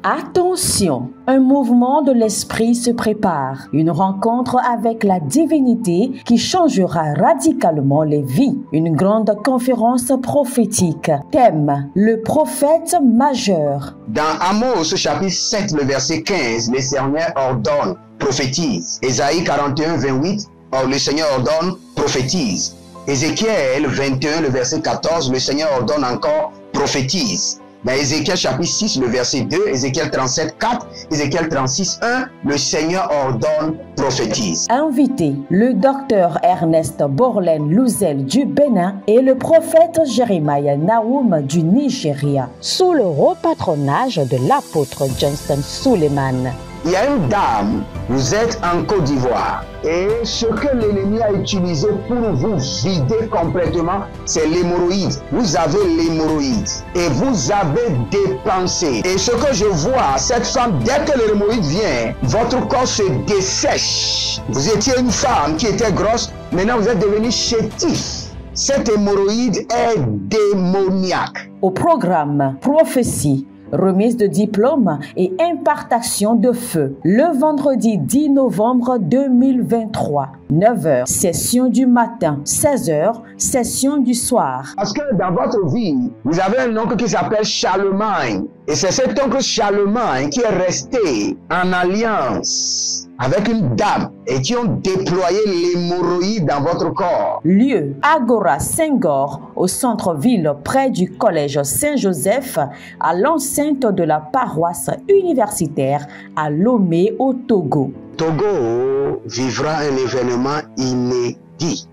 Attention, un mouvement de l'esprit se prépare, une rencontre avec la divinité qui changera radicalement les vies, une grande conférence prophétique. Thème, le prophète majeur. Dans Amos chapitre 7, le verset 15, le Seigneur ordonne, prophétise. Ésaïe 41, 28, le Seigneur ordonne, prophétise. Ézéchiel 21, le verset 14, le Seigneur ordonne encore, prophétise. Dans Ézéchiel chapitre 6, le verset 2, Ézéchiel 37, 4, Ézéchiel 36, 1, le Seigneur ordonne, prophétise. Invité, le docteur Ernest Borlen Louzel du Bénin et le prophète Jeremiah Nahum du Nigeria, sous le haut patronage de l'apôtre Johnston Suleiman. Il y a une dame, vous êtes en Côte d'Ivoire et ce que l'ennemi a utilisé pour vous vider complètement, c'est l'hémorroïde. Vous avez l'hémorroïde et vous avez dépensé. Et ce que je vois, cette femme, dès que l'hémorroïde vient, votre corps se dessèche. Vous étiez une femme qui était grosse, maintenant vous êtes devenu chétif. Cette hémorroïde est démoniaque. Au programme Prophétie, remise de diplôme et impartation de feu. Le vendredi 10 novembre 2023, 9h, session du matin, 16h, session du soir. Parce que dans votre vie, vous avez un oncle qui s'appelle Charlemagne. Et c'est cet oncle Charlemagne qui est resté en alliance avec une dame et qui ont déployé l'hémorroïde dans votre corps. Lieu, Agora Senghor, au centre-ville près du collège Saint-Joseph, à l'enceinte de la paroisse universitaire à Lomé au Togo. Togo vivra un événement inédit.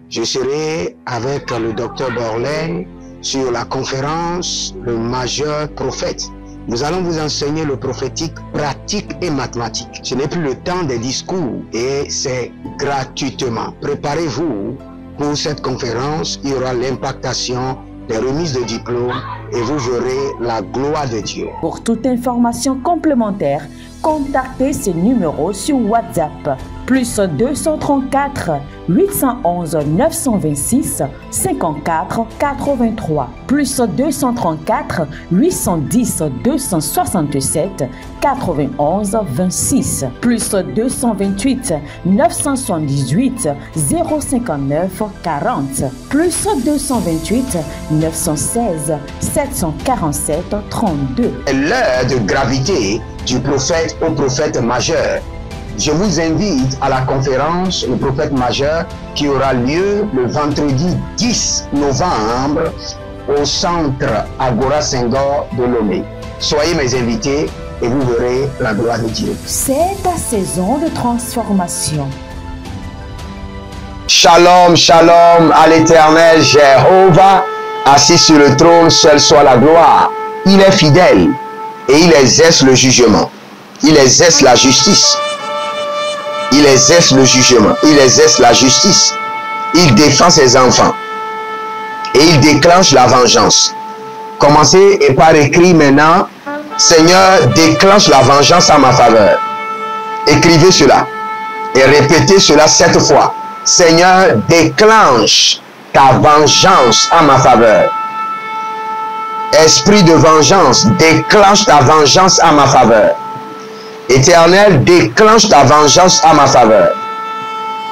Je serai avec le docteur Borlen sur la conférence Le Majeur Prophète. Nous allons vous enseigner le prophétique pratique et mathématique. Ce n'est plus le temps des discours et c'est gratuitement. Préparez-vous pour cette conférence. Il y aura l'impactation, des remises de diplômes et vous verrez la gloire de Dieu. Pour toute information complémentaire, contactez ces numéros sur WhatsApp. Plus 234 811 926 54 83. Plus 234 810 267 91 26. Plus 228 978 059 40. Plus 228 916 747 32. L'heure de gravité du prophète au prophète majeur. Je vous invite à la conférence Le Prophète Majeur qui aura lieu le vendredi 10 novembre au centre Agora Senghor de Lomé. Soyez mes invités et vous verrez la gloire de Dieu. C'est ta saison de transformation. Shalom, shalom à l'Éternel Jéhovah, assis sur le trône, seul soit la gloire. Il est fidèle et il exerce le jugement. Il exerce la justice. Il exerce le jugement, il exerce la justice, il défend ses enfants et il déclenche la vengeance. Commencez et par écrit maintenant, Seigneur, déclenche la vengeance à ma faveur. Écrivez cela et répétez cela 7 fois. Seigneur, déclenche ta vengeance à ma faveur. Esprit de vengeance, déclenche ta vengeance à ma faveur. Éternel, déclenche ta vengeance à ma faveur.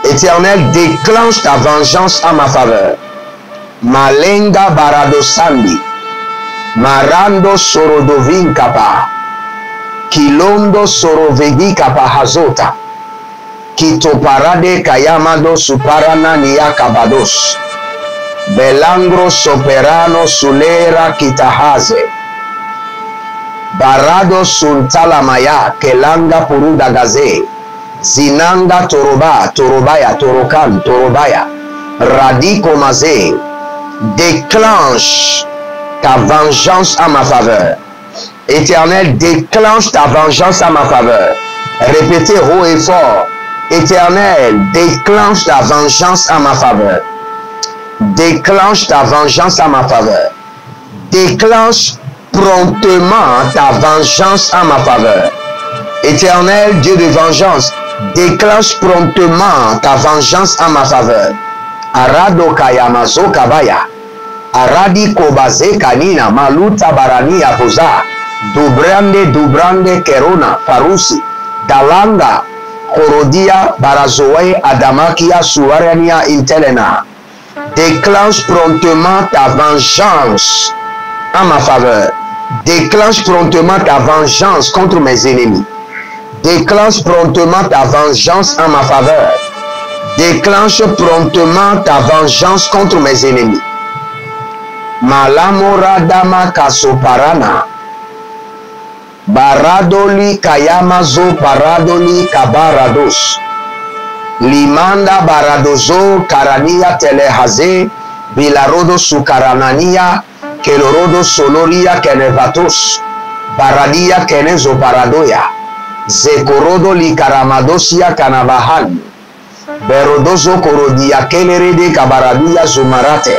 Éternel, déclenche ta vengeance à ma faveur. Malenga barado sandi. Marando sorodovin kapa. Kilondo sorovegi kapa hazota. Kito parade kayamado suparana niya kabados. Belangro soperano sulera kitahaze. Barado suntalamaya kelanga puruda gaze. Zinanga toroba, torobaya, torokan, torobaya. Radiko mazé. Déclenche ta vengeance à ma faveur. Éternel, déclenche ta vengeance à ma faveur. Répétez haut et fort. Éternel, déclenche ta vengeance à ma faveur. Déclenche ta vengeance à ma faveur. Déclenche promptement ta vengeance à ma faveur. Éternel Dieu de vengeance, déclenche promptement ta vengeance à ma faveur. Arado kayamazo kabaya. Aradi kobaze kanina maluta barani apoza. Dubrande Kerona Farusi Dalanga Korodia Barazoe Adamakia Suarania Intelena. Déclenche promptement ta vengeance en ma faveur. Déclenche promptement ta vengeance contre mes ennemis. Déclenche promptement ta vengeance en ma faveur. Déclenche promptement ta vengeance contre mes ennemis. Malamora dama kasoparana. Baradoli kayamazo paradoli kabarados. Limanda baradozo karania telehaze. Bilarodo sukaranania. Kelorodo soloria kenevatos. Baradia kenezo paradoya. Zekorodo likaramadosia kanabahan. Berodozo korodia kelerede kabaradia zumarate.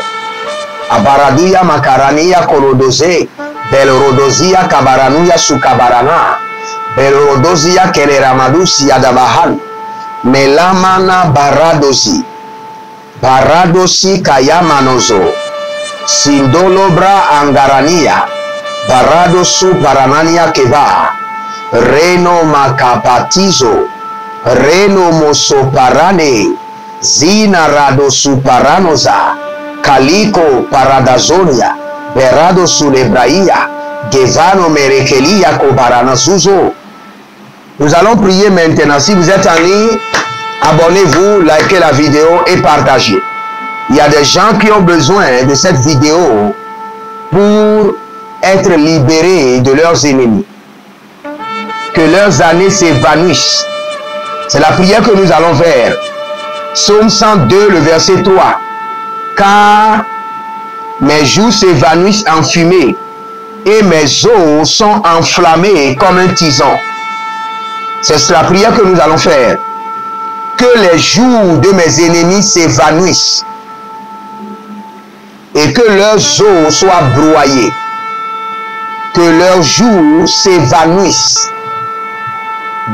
Abaraduya makarania korodoze. Belrodozia kabaranuya sukabarana. Belrodozia keleramadusia dabahan. Melamana baradosi. Baradosi kayamanozo. Sindolobra angarania. Baradosu paranania keva. Reno makapatizo. Reno mosoparane. Zina radosu paranoza. Kaliko paradazonia. Berado sulebraia. Gevano merekelia kobaranazuzo. Nous allons prier maintenant. Si vous êtes en ligne, abonnez-vous, likez la vidéo et partagez. Il y a des gens qui ont besoin de cette vidéo pour être libérés de leurs ennemis. Que leurs années s'évanouissent. C'est la prière que nous allons faire. Psaume 102, le verset 3. Car mes jours s'évanouissent en fumée et mes os sont enflammés comme un tison. C'est la prière que nous allons faire. Que les jours de mes ennemis s'évanouissent et que leurs os soient broyés. Que leurs jours s'évanouissent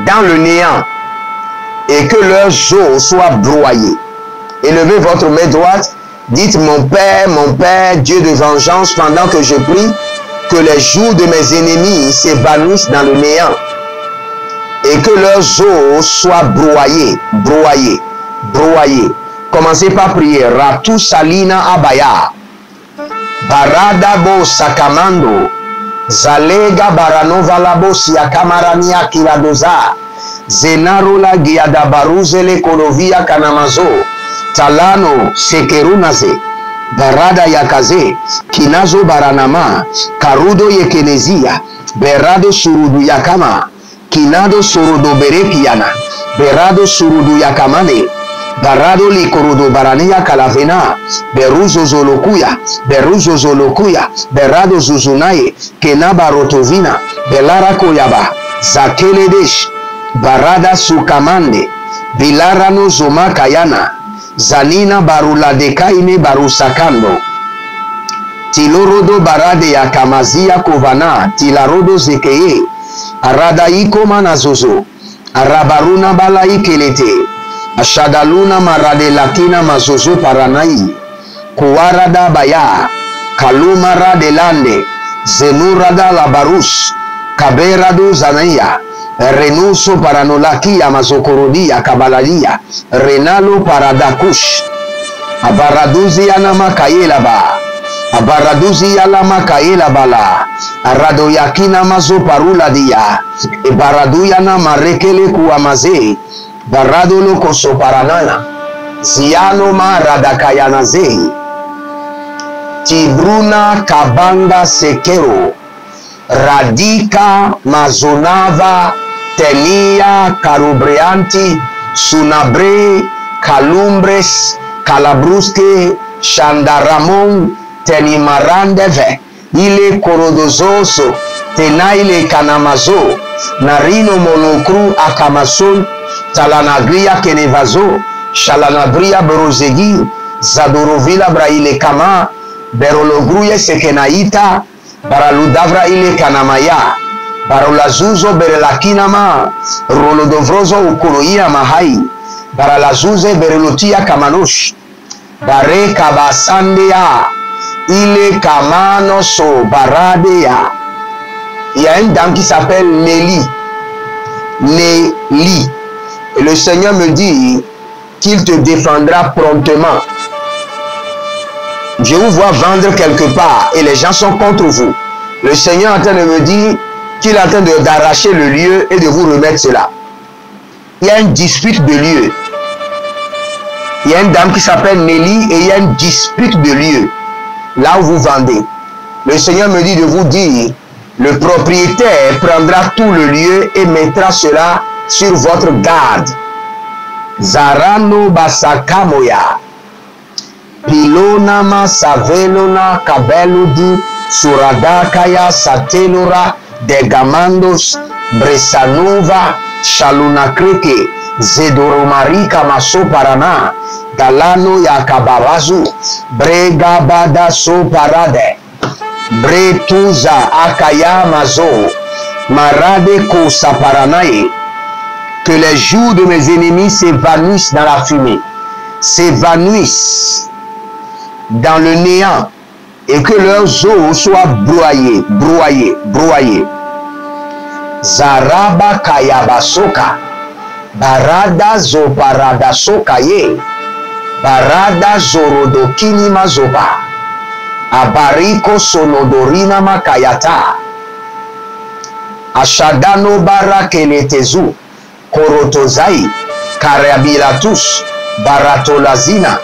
dans le néant et que leurs os soient broyés. Élevez votre main droite. Dites mon Père, Dieu de vengeance, pendant que je prie, que les jours de mes ennemis s'évanouissent dans le néant et que leurs os soient broyés, broyés, broyés. Commencez par prier. Ratu Salina Abaya. Baradabo Sakamando. Zalega Baranova Labosia Kamarania Kiradoza. Zenarula Giadabaruzele Kolovia Kanamazo. Talano Sekerunaze. Barada Yakaze. Kinazo Baranama. Karudo Yekenezia. Berado Surudu Yakama. Kinado Surudo Berekiana. Berado Surudu Yakamane. Barado Likorodo Barania Kalavena. Beruzo Zolokuya. Beruzo Zolokuya. Berado Zuzunaye. Kenaba Rotovina. Belara Koyaba. Zakeledesh. Barada Sukamande. Bilarano Zoma Kayana. Zanina Barula Dekaine Barusakando. Tilorodo Barade Yakamazia Kovana. Tilarodo Zekeye. Aradaiko Manazozo. Arabaruna Balai Kelete. Ashadaluna Marade Lakina Mazozo Paranai. Kuwarada Baya. Kalumara de Lande. Zenurada Labarus. Kaberado Zanaya. Renuso Paranolaki Amazokorodia Kabaladia. Renalo Paradakush. Abaraduzi Anama Kayelaba. Abaraduzi Alama Kayelabala. Aradoyakina Mazo Parula Dia. Ebaraduyana Marekele Kuamaze. Baradolo Koso Paranana. Ziano Maradakayanaze. Tibruna Kabanga Sekero. Radika Mazonava Tenia Karubreanti Sunabre Kalumbres Kalabruske Shandaramon Tenimarandeve Ile Korodozoso Tenaile Kanamazo Narino Monokru Akamason Talanagria Kenevazo Shalanagria Berozegi Zadorovila Braile Kama Berologruye Sekenaita Baraludavra ile kanamaya. Barolazuzo berelakinama. Rolodovrozo ukuruia mahai. Baralazuze berelotia kamanosh. Bare kabasandea. Ile kamano so baradea. il y a une dame qui s'appelle Nelly. Nelly. Et le Seigneur me dit qu'il te défendra promptement. Je vous vois vendre quelque part et les gens sont contre vous. Le Seigneur est en train de me dire qu'il est en train d'arracher le lieu et de vous remettre cela. Il y a une dispute de lieu. Il y a une dame qui s'appelle Nelly et il y a une dispute de lieu. Là où vous vendez. Le Seigneur me dit de vous dire, le propriétaire prendra tout le lieu et mettra cela sur votre garde. Zarano basakamoya. Pilonama savelona kabeludi suradakaya satelora degamandos bresanova shalunakreke zedoromarika maso parana galano yakabarazu bregabada so parade bretuza akaya mazo marade ko saparanaye. Que les jours de mes ennemis s'évanouissent dans la fumée, s'évanouissent dans le néant, et que leurs os soient broyés, broyés. Zaraba kayabasoka, barada zoparada sokaye, barada zorodokini mazoba, abariko sonodorina makayata, ashadano barakeletezu, korotozai, karabilatus, baratolazina,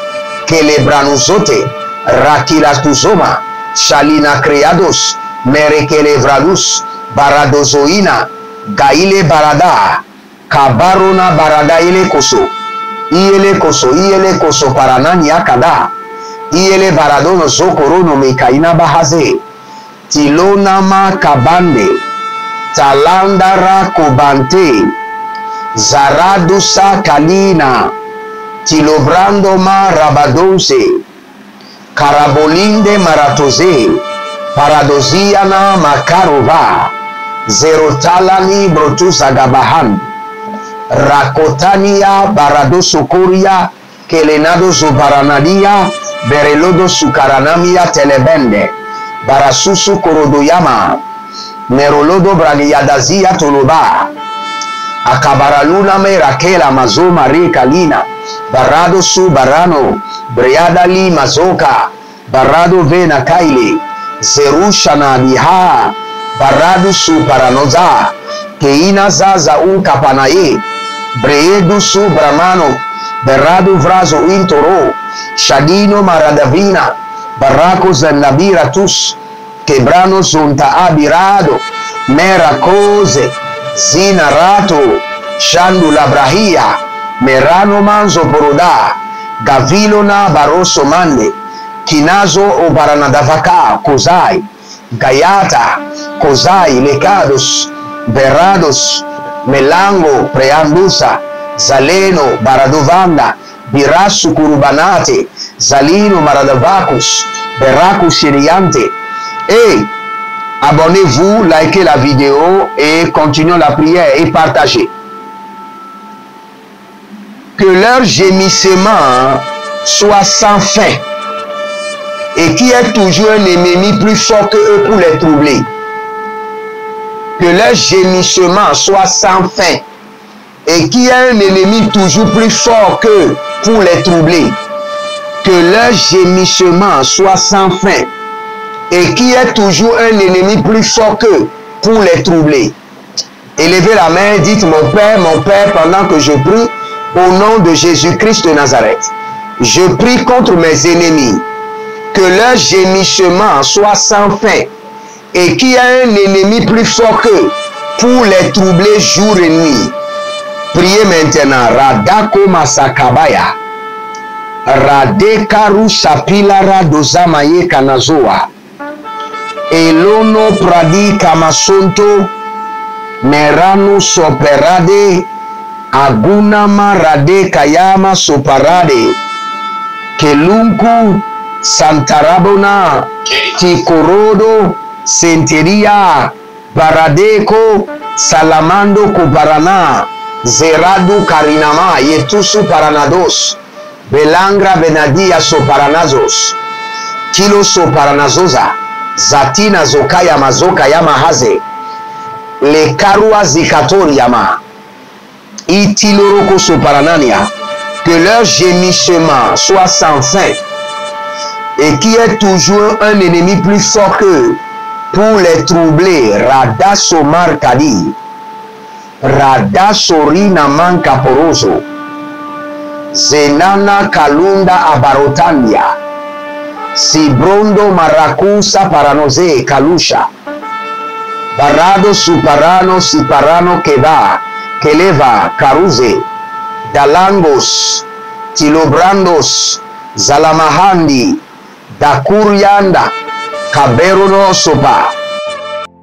kelebranouzote, rakilatuzoma, shalina creados, merekelevradus, baradozoina, gaile barada, kabarona barada ile koso, iele koso paranani akada, iele baradono zokorono mekaina bahaze, tilonama kabande, talandara kobante, zaradusa kalina, tilobrandoma rabadose, karabolinde maratoze, paradoziana makarova, zerotalani brotusagabahan, rakotania baradosokoria, kelenado zobaranadia, berelodo sukaranamia telebende, barasusu korodoyama, merolodo bragiyadazia toloba, akabaraluna me rakela mazo marika lina, barado su barano, breada li mazoka, barado vena kaile, zerusha na biha, barado su paranoza, keina zaza kapanaye, breedu su bramano, berado vrazo intoro, shadino maradavina, barako zenabiratus, quebrano zonta abirado, mera cose, zinarato, shandu labrahia, merano manzo boroda, gavilona baroso mande, kinazo o baranadavaka, kozai, gayata, kozai, lecados, berados, melango, preandusa, zaleno, baradovanda, birasu kurubanate, zalino maradavacus, beracus shiriante. Et abonnez-vous, likez la vidéo et continuons la prière et partagez. Que leur gémissement soit sans fin et qu'il y ait toujours un ennemi plus fort que eux pour les troubler. Que leur gémissement soit sans fin et qu'il y ait un ennemi toujours plus fort qu'eux pour les troubler. Que leur gémissement soit sans fin et qu'il y ait toujours un ennemi plus fort qu'eux pour les troubler. Élevez la main, dites mon Père, pendant que je prie, au nom de Jésus-Christ de Nazareth. Je prie contre mes ennemis, que leur gémissement soit sans fin et qu'il y ait un ennemi plus fort qu'eux pour les troubler jour et nuit. Priez maintenant. Radako masakabaya. Radekaru sapilara dozamaye kanazoa. Elono pradi kamasonto. Merano soperade. Agunama rade kayama soparade. Kelunku santarabona. Tikorodo senteria. Baradeko salamando kubarana. Zeradu karinama yetusu paranados. Belangra benadia soparanazos. Kilo soparanazoza. Zatina zokaya mazoka yamahaze. les karua zikatoriama, itiloroko soparanania, que leur gémissement soit sans fin et qui est toujours un ennemi plus fort qu'eux pour les troubler. Rada somar kadi, rada sorina manka poroso, zenana kalunda abarotania, sibrondo maracusa paranoze kalusha, barado suparano siparano keda, keleva karuze, dalangos, tilobrandos, zalamahandi, dakurianda, kaberono sopa.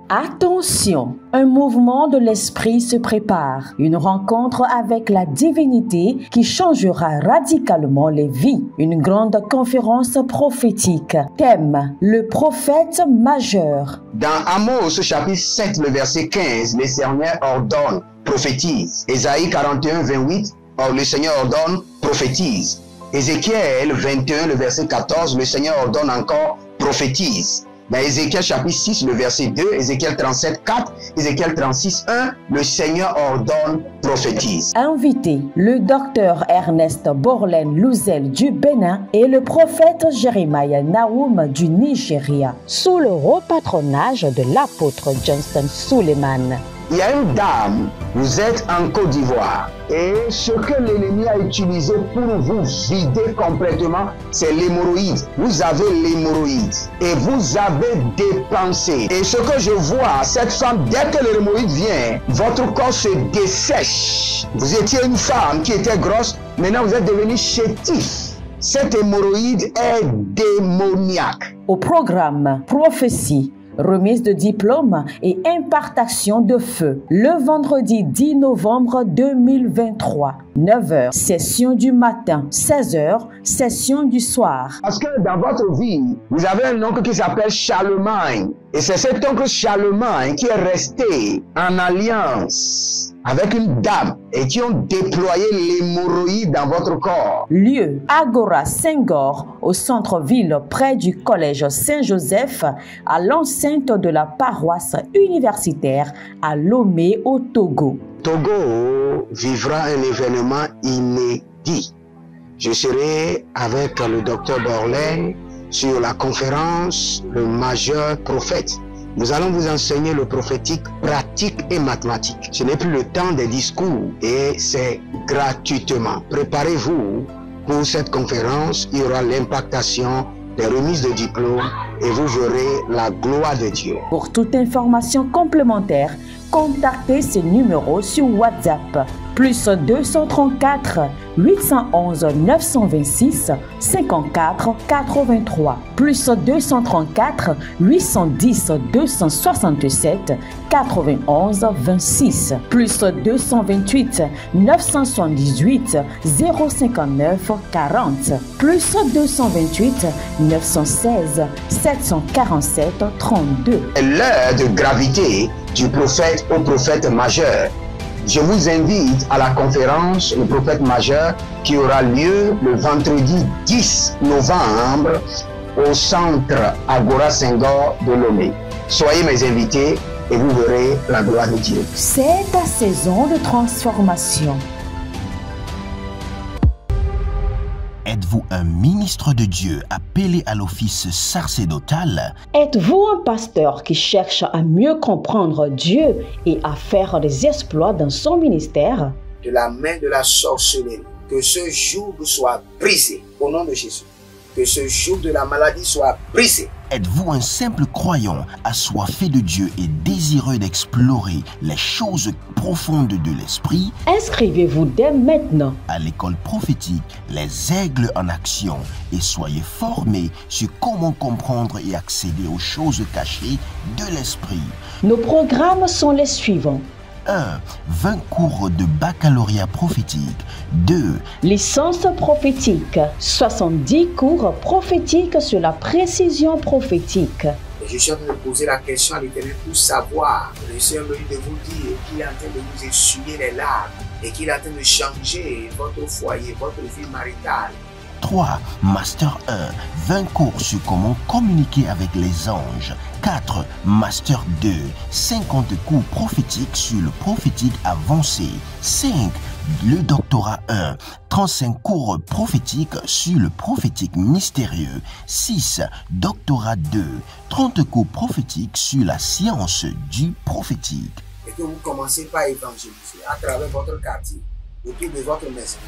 Attention, un mouvement de l'esprit se prépare, une rencontre avec la divinité qui changera radicalement les vies, une grande conférence prophétique. Thème, le prophète majeur. Dans Amos chapitre 7, le verset 15, le Seigneur ordonne, prophétise. Ésaïe 41, 28, le Seigneur ordonne, prophétise. Ézéchiel 21, le verset 14, le Seigneur ordonne encore, prophétise. Dans Ézéchiel chapitre 6, le verset 2, Ézéchiel 37, 4, Ézéchiel 36, 1, le Seigneur ordonne, prophétise. Invité, le docteur Ernest Borlen Louzel du Bénin et le prophète Jeremiah Nahum du Nigeria, sous le haut patronage de l'apôtre Johnston Suleiman. Il y a une dame, vous êtes en Côte d'Ivoire et ce que l'ennemi a utilisé pour vous vider complètement, c'est l'hémorroïde. Vous avez l'hémorroïde et vous avez dépensé. Et ce que je vois, cette femme, dès que l'hémorroïde vient, votre corps se dessèche. Vous étiez une femme qui était grosse, maintenant vous êtes devenu chétif. Cette hémorroïde est démoniaque. Au programme Prophétie, remise de diplôme et impartation de feu. Le vendredi 10 novembre 2023, 9h, session du matin, 16h, session du soir. Parce que dans votre vie, vous avez un oncle qui s'appelle Charlemagne. Et c'est cet oncle Charlemagne qui est resté en alliance avec une dame et qui ont déployé l'hémorroïde dans votre corps. Lieu, Agora Senghor, au centre-ville près du collège Saint-Joseph, à l'enceinte de la paroisse universitaire à Lomé au Togo. Togo vivra un événement inédit. Je serai avec le docteur Borlen sur la conférence Le Majeur Prophète. Nous allons vous enseigner le prophétique pratique et mathématique. Ce n'est plus le temps des discours et c'est gratuitement. Préparez-vous pour cette conférence. Il y aura l'impactation des remises de diplômes et vous verrez la gloire de Dieu. Pour toute information complémentaire, contactez ce numéro sur WhatsApp. Plus 234 811 926 54 83. Plus 234 810 267 91 26. Plus 228 978 059 40. Plus 228 916 747 32. L'heure de gravité du prophète au prophète majeur. Je vous invite à la conférence Le Prophète Majeur qui aura lieu le vendredi 10 novembre au centre Agora Senghor de Lomé. Soyez mes invités et vous verrez la gloire de Dieu. C'est ta saison de transformation. Êtes-vous un ministre de Dieu appelé à l'office sacerdotal? Êtes-vous un pasteur qui cherche à mieux comprendre Dieu et à faire des exploits dans son ministère? De la main de la sorcellerie, que ce joug soit brisé au nom de Jésus. Que ce joug de la maladie soit brisé. Êtes-vous un simple croyant assoiffé de Dieu et désireux d'explorer les choses profondes de l'esprit? Inscrivez-vous dès maintenant À l'école prophétique Les Aigles en Action et soyez formés sur comment comprendre et accéder aux choses cachées de l'esprit. Nos programmes sont les suivants. 1. 20 cours de baccalauréat prophétique. 2. Licence prophétique. 70 cours prophétiques sur la précision prophétique. Et je suis en train de poser la question à l'Éternel pour savoir. Le Seigneur me dit de vous dire qu'il est en train de vous essuyer les larmes et qu'il est en train de changer votre foyer, votre vie maritale. 3. Master 1. 20 cours sur comment communiquer avec les anges. 4. Master 2. 50 cours prophétiques sur le prophétique avancé. 5. Le doctorat 1. 35 cours prophétiques sur le prophétique mystérieux. 6. Doctorat 2. 30 cours prophétiques sur la science du prophétique. Et que vous commencez par évangéliser à travers votre quartier, autour de votre maison,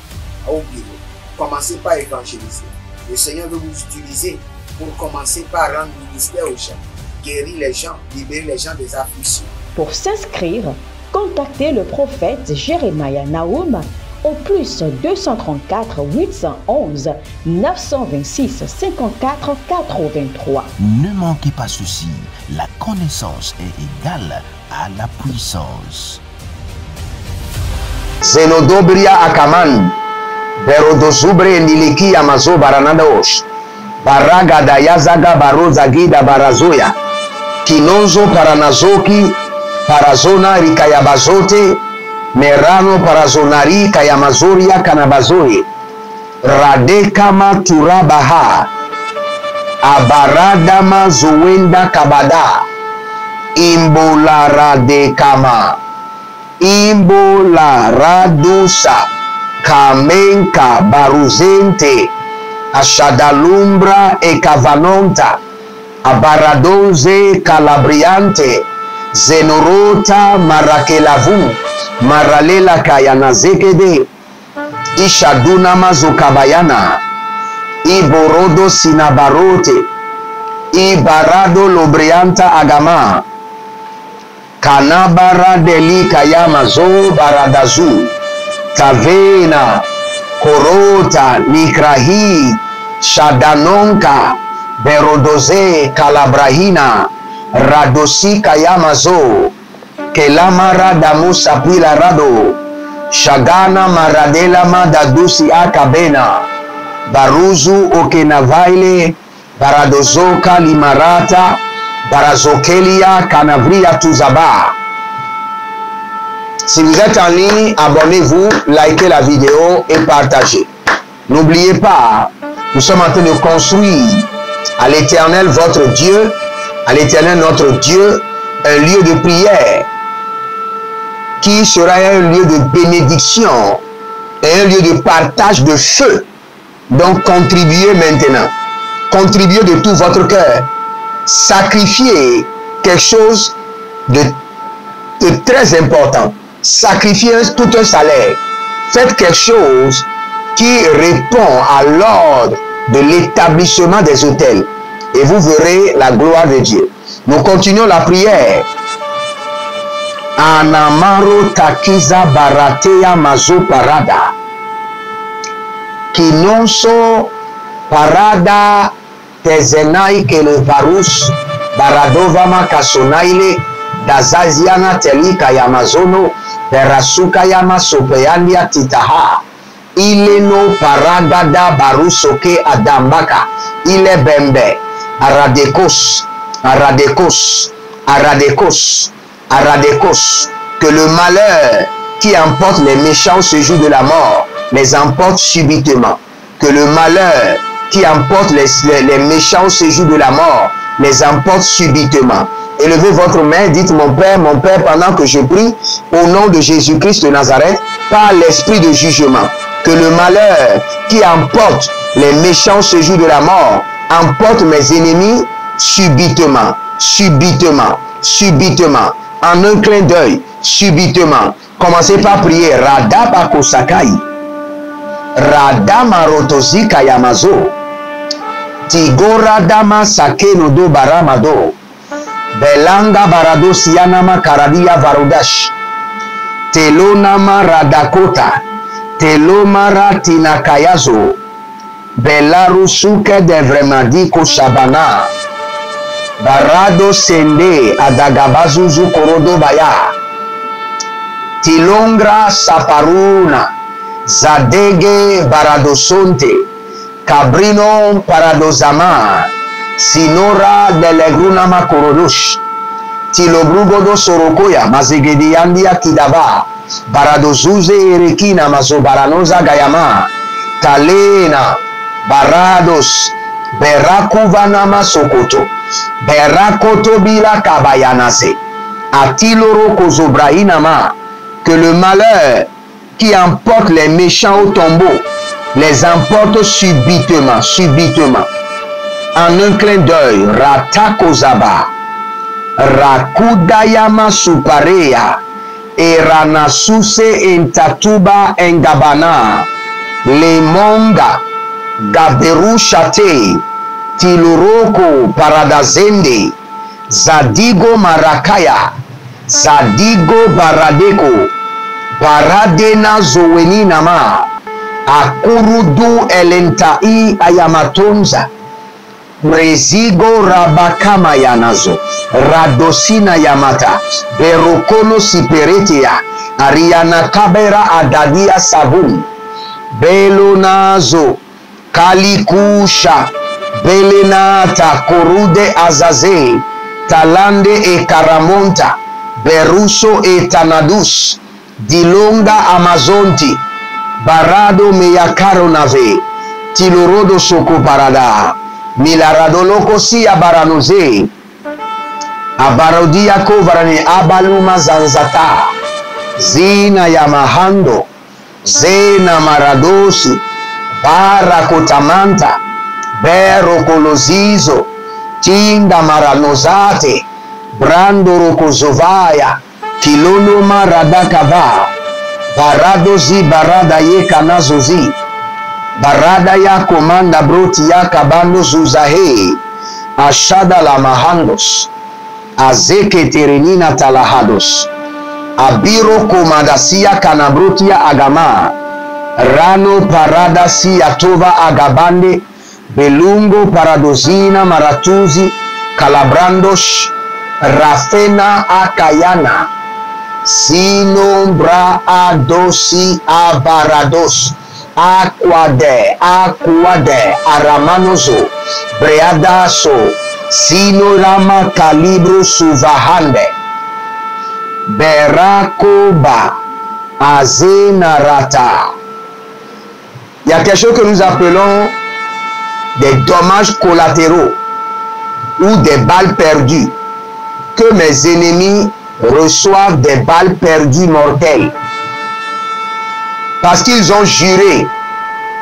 au bureau. Commencez par évangéliser. Le Seigneur veut vous utiliser pour commencer par rendre ministère aux gens, guérir les gens, libérer les gens des afflictions. Pour s'inscrire, contactez le prophète Jérémia Naoum au plus 234 811 926 54 83. Ne manquez pas ceci, la connaissance est égale à la puissance. Zenodobria akaman, berodozubre niliki amazo baranadosh, baraga dayazaga barozagida barazoya, kinonzo paranazoki, parazona rikayabazote, merano parazonari kayamazoria kanabazoe, radekama turabaha, abaradama zuwenda kabada, imbola radekama, imbola radusa, kamenka baruzente, ashadalumbra e cavanonta, abaradonze calabriante, zenorota marakelavu, maralela kayana zekede, ishaduna mazukabayana, iborodo sinabarote, ibarado lobrianta agama, kanabara deli kayamazo baradazu, kavena, korota, nikrahi, shadanonka, berodoze kalabrahina, radosi kayamazo, kelamara damusa pila rado, shagana maradela madadusi akabena, baruzu okenavaile, baradozoka limarata, barazokelia kanavria tuzaba. Si vous êtes en ligne, abonnez-vous, likez la vidéo et partagez. N'oubliez pas, nous sommes en train de construire à l'Éternel votre Dieu, à l'Éternel notre Dieu, un lieu de prière qui sera un lieu de bénédiction et un lieu de partage de feu. Donc contribuez maintenant, contribuez de tout votre cœur, sacrifiez quelque chose de très important, sacrifiez tout un salaire, faites quelque chose qui répond à l'ordre de l'établissement des hôtels et vous verrez la gloire de Dieu. Nous continuons la prière. Anamaro takiza baratea mazo parada. Kinonso parada tezenai kele parus baradovama kasonaile dazaziana telika ya mazono berasuka ya masopeandia titaha. Ileno paragada barusoke adambaka ile bembe aradekos aradekos aradekos aradekos, que le malheur qui emporte les méchants ce jour de la mort les emporte subitement, que le malheur qui emporte les méchants ce jour de la mort les emporte subitement. Élevez votre main, dites mon Père, pendant que je prie, au nom de Jésus-Christ de Nazareth, par l'esprit de jugement, que le malheur qui emporte les méchants ce jour de la mort emporte mes ennemis subitement, subitement, subitement, en un clin d'œil, subitement. Commencez par prier. Radabako Sakai, Radamarotozi Kayamazo, Tigoradama Sakenodo Baramado, Belanga Barado Sianama Karadia Varodash, Telonama Radakota, Telomara Tinakayazo, Belarusuke Devremadiko Shabana, Barado Sende Adagabazuzu Korodo Baya, Tilongra Saparuna, Zadege Baradosonte, Cabrino Paradozama, Sinora Delegrunama Korodosh, Tilobrugodo Sorokoya, Mazegediandia Kidava, Baradozuze Erekina Mazobaranoza Gayama, Talena, barados, berakuvanama sokoto, berakoto bila kabayanase, atiloro kozobrainama, que le malheur qui emporte les méchants au tombeau les emporte subitement, subitement. En un clin d'œil, ratakozaba, rakudayama suparea, eranasuse intatuba engabana, lemonga, gaberushate, tiluroko paradazende, zadigo marakaya, zadigo baradeko, baradena zoweni nama, akurudu elentai ayamatonza, Rezigo rabakama yanazo, radosina yamata, berokono siperetia, ariana kabera adadia sabun, belonazo, kalikusha, belenata korude azaze, talande e karamonta, beruso e tanadus, dilonga amazonti, barado meyakaro nave, tilorodo soko parada, milaradoloko si abaranoze, abarodia kovarani abaluma zanzata, zina yamahando, zena maradosi, barakotamanta, berokolozizo, tinda maranozate, brando rokozovaya, kilono maradakava, baradozi barada ye kanazozi, barada ya komanda broti ya kabando zuzahe, ashada la mahandos, azeke terenina talahados, abiro komadasia kanabrotia agama, rano parada si atova agabande, belungo paradozina maratuzi, calabrandos, rafena akayana, sinombra adosi abarados, aquade, aramanozo, breadaso, sinorama calibro suvahande, berakoba, azenarata. Il y a quelque chose que nous appelons des dommages collatéraux ou des balles perdues, que mes ennemis reçoivent des balles perdues mortelles. Parce qu'ils ont juré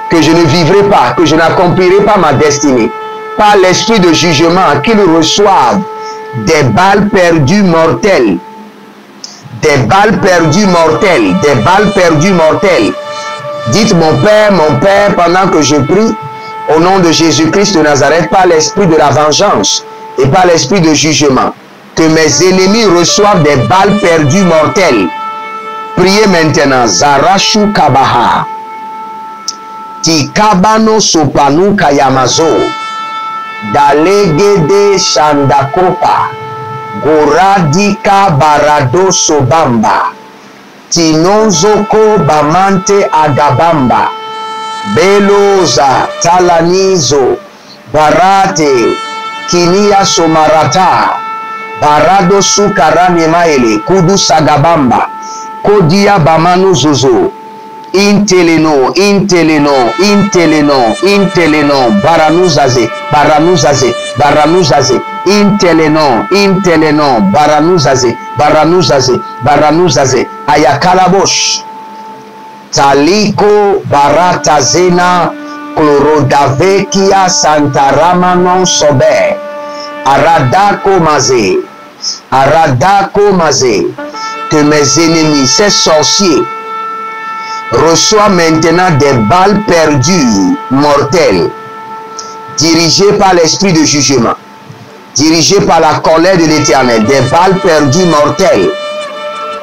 que je ne vivrai pas, que je n'accomplirai pas ma destinée. Par l'esprit de jugement, qu'ils reçoivent des balles perdues mortelles. Des balles perdues mortelles. Des balles perdues mortelles. Dites mon Père, pendant que je prie, au nom de Jésus-Christ de Nazareth, par l'esprit de la vengeance et par l'esprit de jugement, que mes ennemis reçoivent des balles perdues mortelles. Priez maintenant. Zarashu kabaha. Tikabano sopanu kayamazo. Dalegede shandakopa. Goradika barado sobamba. Tinozoko bamante agabamba. Beloza talanizo. Barate. Kinia somarata. Barado sukarani maele. Kudu sagabamba. Kodia bamano zozo, inteleno, baranuzaze, baranuzaze, ayakalabosh, taliko baratazena, chlorodavekia santaramanon sobe, aradako maze, que mes ennemis, ces sorciers, reçoivent maintenant des balles perdues, mortelles, dirigées par l'esprit de jugement, dirigées par la colère de l'Éternel, des balles perdues, mortelles.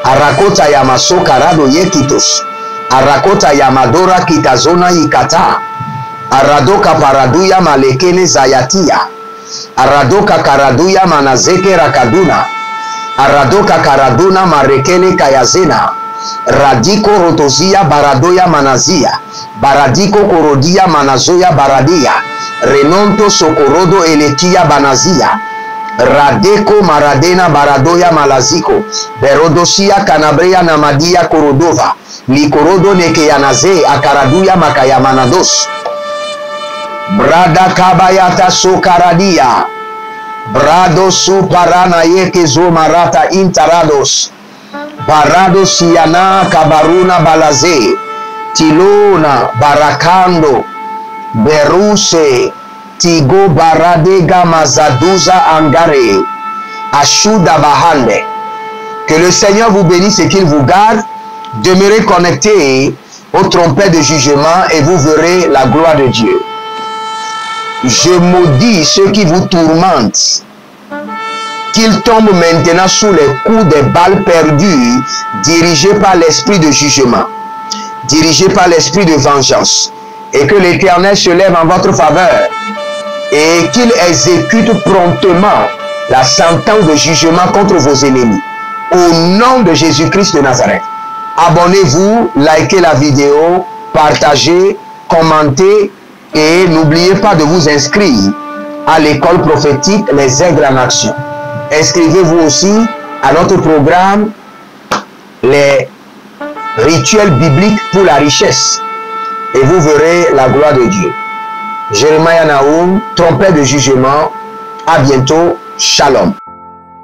Arakota yamaso karado yekitos, arakota yamadora kitazona yikata, aradoka paraduya malekene zayatia, aradoka karaduya manazeke rakaduna, aradoka karaduna marekele kayazena, radiko rotozia baradoya manazia, baradiko korodia manazoya baradia, renonto sokorodo elekia banazia, radeko maradena baradoya malaziko, berodosia kanabrea namadia korodova, likorodo nekeyanaze akaraduya makayamanados, Brada kabayata sokaradia. Brado su parana yeke zomarata intarados. Barado siana kabaruna balaze. Tilona barakando. Beruse. Tigo baradega mazaduza angare. Ashuda bahande. Que le Seigneur vous bénisse et qu'il vous garde. Demeurez connectés aux trompettes de jugement et vous verrez la gloire de Dieu. Je maudis ceux qui vous tourmentent, qu'ils tombent maintenant sous les coups des balles perdues, dirigés par l'esprit de jugement, dirigés par l'esprit de vengeance, et que l'Éternel se lève en votre faveur, et qu'il exécute promptement la sentence de jugement contre vos ennemis. Au nom de Jésus-Christ de Nazareth, abonnez-vous, likez la vidéo, partagez, commentez, et n'oubliez pas de vous inscrire à l'école prophétique Les Aigles en Action. Inscrivez-vous aussi à notre programme Les rituels bibliques pour la richesse. Et vous verrez la gloire de Dieu. Jérémie Naoum, trompette de jugement. À bientôt. Shalom.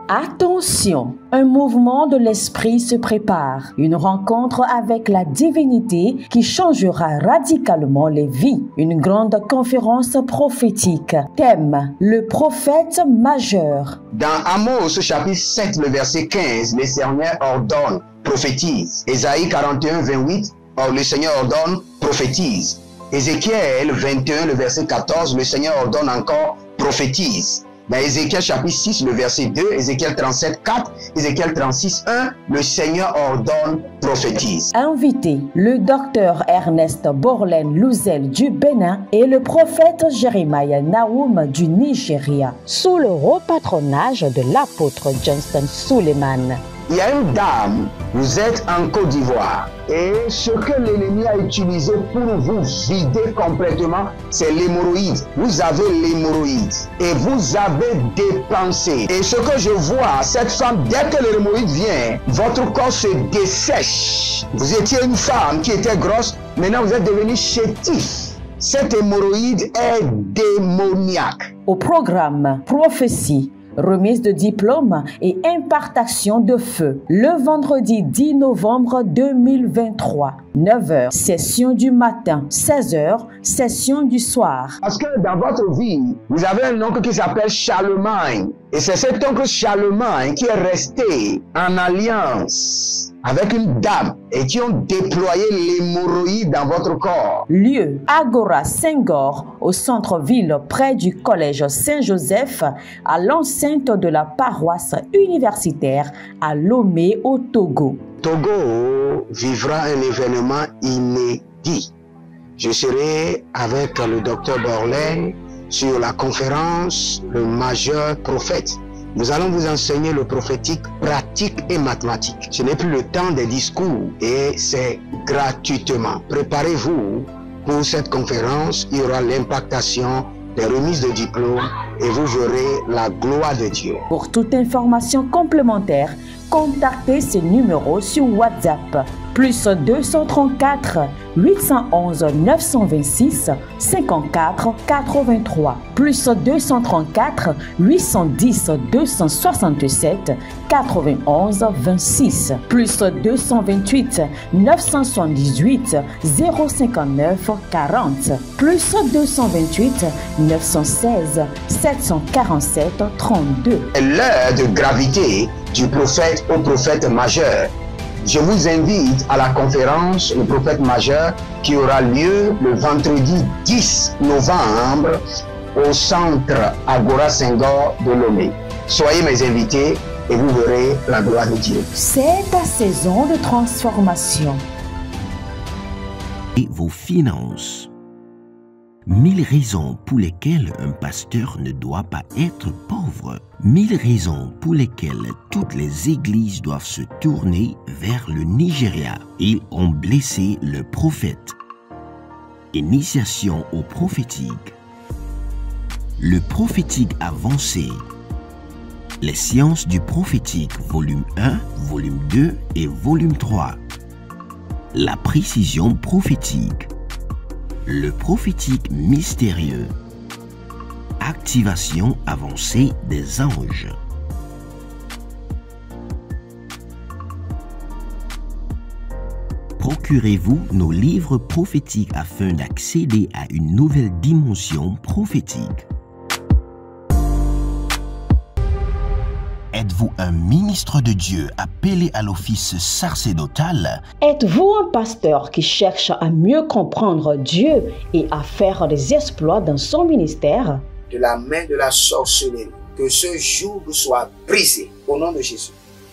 Attention, un mouvement de l'esprit se prépare, une rencontre avec la divinité qui changera radicalement les vies, une grande conférence prophétique. Thème, le prophète majeur. Dans Amos chapitre 7, le verset 15, le Seigneur ordonne, prophétise. Ésaïe 41, 28, or le Seigneur ordonne, prophétise. Ézéchiel 21, le verset 14, le Seigneur ordonne encore, prophétise. Dans Ézéchiel chapitre 6, le verset 2, Ézéchiel 37, 4, Ézéchiel 36, 1, le Seigneur ordonne, prophétise. Invité, le docteur Ernest Borlen Louzel du Bénin et le prophète Jérémie Naoum du Nigeria, sous le haut patronage de l'apôtre Johnston Suleiman. Il y a une dame, vous êtes en Côte d'Ivoire, et ce que l'ennemi a utilisé pour vous vider complètement, c'est l'hémorroïde. Vous avez l'hémorroïde et vous avez dépensé. Et ce que je vois, cette femme, dès que l'hémorroïde vient, votre corps se dessèche. Vous étiez une femme qui était grosse, maintenant vous êtes devenu chétif. Cette hémorroïde est démoniaque. Au programme Prophétie, remise de diplôme et impartation de feu. Le vendredi 10 novembre 2023, 9h, session du matin, 16h, session du soir. Parce que dans votre vie, vous avez un oncle qui s'appelle Charlemagne. Et c'est cet oncle Charlemagne qui est resté en alliance avec une dame et qui ont déployé l'hémorroïde dans votre corps. Lieu, Agora Senghor, au centre-ville près du collège Saint-Joseph, à l'enceinte de la paroisse universitaire à Lomé au Togo. Togo vivra un événement inédit. Je serai avec le docteur Borlen sur la conférence Le Majeur Prophète. Nous allons vous enseigner le prophétique pratique et mathématique. Ce n'est plus le temps des discours et c'est gratuitement. Préparez-vous pour cette conférence. Il y aura l'impactation, des remises de diplômes et vous verrez la gloire de Dieu. Pour toute information complémentaire, contactez ces numéros sur WhatsApp. Plus 234 811 926 54 83. Plus 234 810 267 91 26. Plus 228 978 059 40. Plus 228 916 747 32. L'heure de gravité du prophète au prophète majeur. Je vous invite à la conférence Le Prophète Majeur qui aura lieu le vendredi 10 novembre au centre Agora Senghor de Lomé. Soyez mes invités et vous verrez la gloire de Dieu. C'est ta saison de transformation. Et vos finances. 1000 raisons pour lesquelles un pasteur ne doit pas être pauvre. 1000 raisons pour lesquelles toutes les églises doivent se tourner vers le Nigeria. Ils ont blessé le prophète. Initiation au prophétique. Le prophétique avancé. Les sciences du prophétique, volume 1, volume 2 et volume 3. La précision prophétique. le prophétique mystérieux. Activation avancée des anges. Procurez-vous nos livres prophétiques afin d'accéder à une nouvelle dimension prophétique. Êtes-vous un ministre de Dieu appelé à l'office sacerdotal? Êtes-vous un pasteur qui cherche à mieux comprendre Dieu et à faire des exploits dans son ministère? De la main de la sorcellerie, que ce joug soit brisé au nom de Jésus.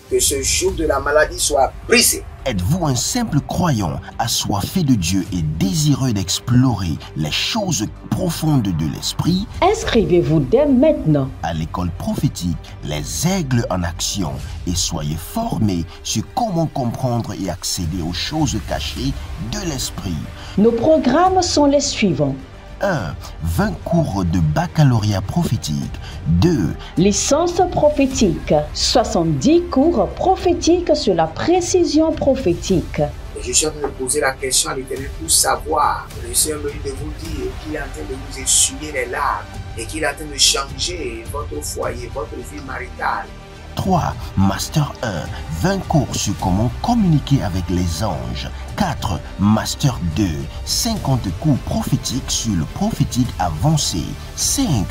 Que ce joug de la maladie soit brisé. Êtes-vous un simple croyant assoiffé de Dieu et désireux d'explorer les choses profondes de l'esprit? Inscrivez-vous dès maintenant À l'école prophétique Les Aigles en Action et soyez formés sur comment comprendre et accéder aux choses cachées de l'esprit. Nos programmes sont les suivants. 1. 20 cours de baccalauréat prophétique. 2. Licence prophétique. 70 cours prophétiques sur la précision prophétique. Et je suis en train de poser la question à l'Éternel pour savoir. Le Seigneur me dit de vous dire qu'il est en train de vous essuyer les larmes et qu'il est en train de changer votre foyer, votre vie maritale. 3. Master 1. 20 cours sur comment communiquer avec les anges. 4. Master 2. 50 cours prophétiques sur le prophétique avancé. 5.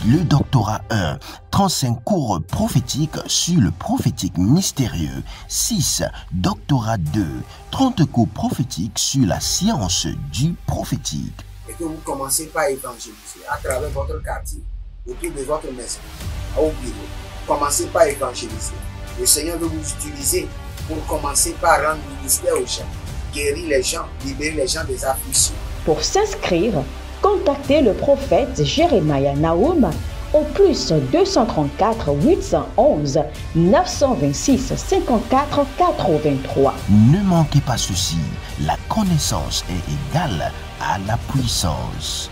Le doctorat 1. 35 cours prophétiques sur le prophétique mystérieux. 6. Doctorat 2. 30 cours prophétiques sur la science du prophétique. Et que vous commencez par évangéliser à travers votre quartier, autour de votre maison, au bureau. Commencez par évangéliser. Le Seigneur veut vous utiliser pour commencer par rendre ministère aux gens, guérir les gens, libérer les gens des afflictions. Pour s'inscrire, contactez le prophète Jeremiah Nahum au plus 234 811 926 54 83. Ne manquez pas ceci, la connaissance est égale à la puissance.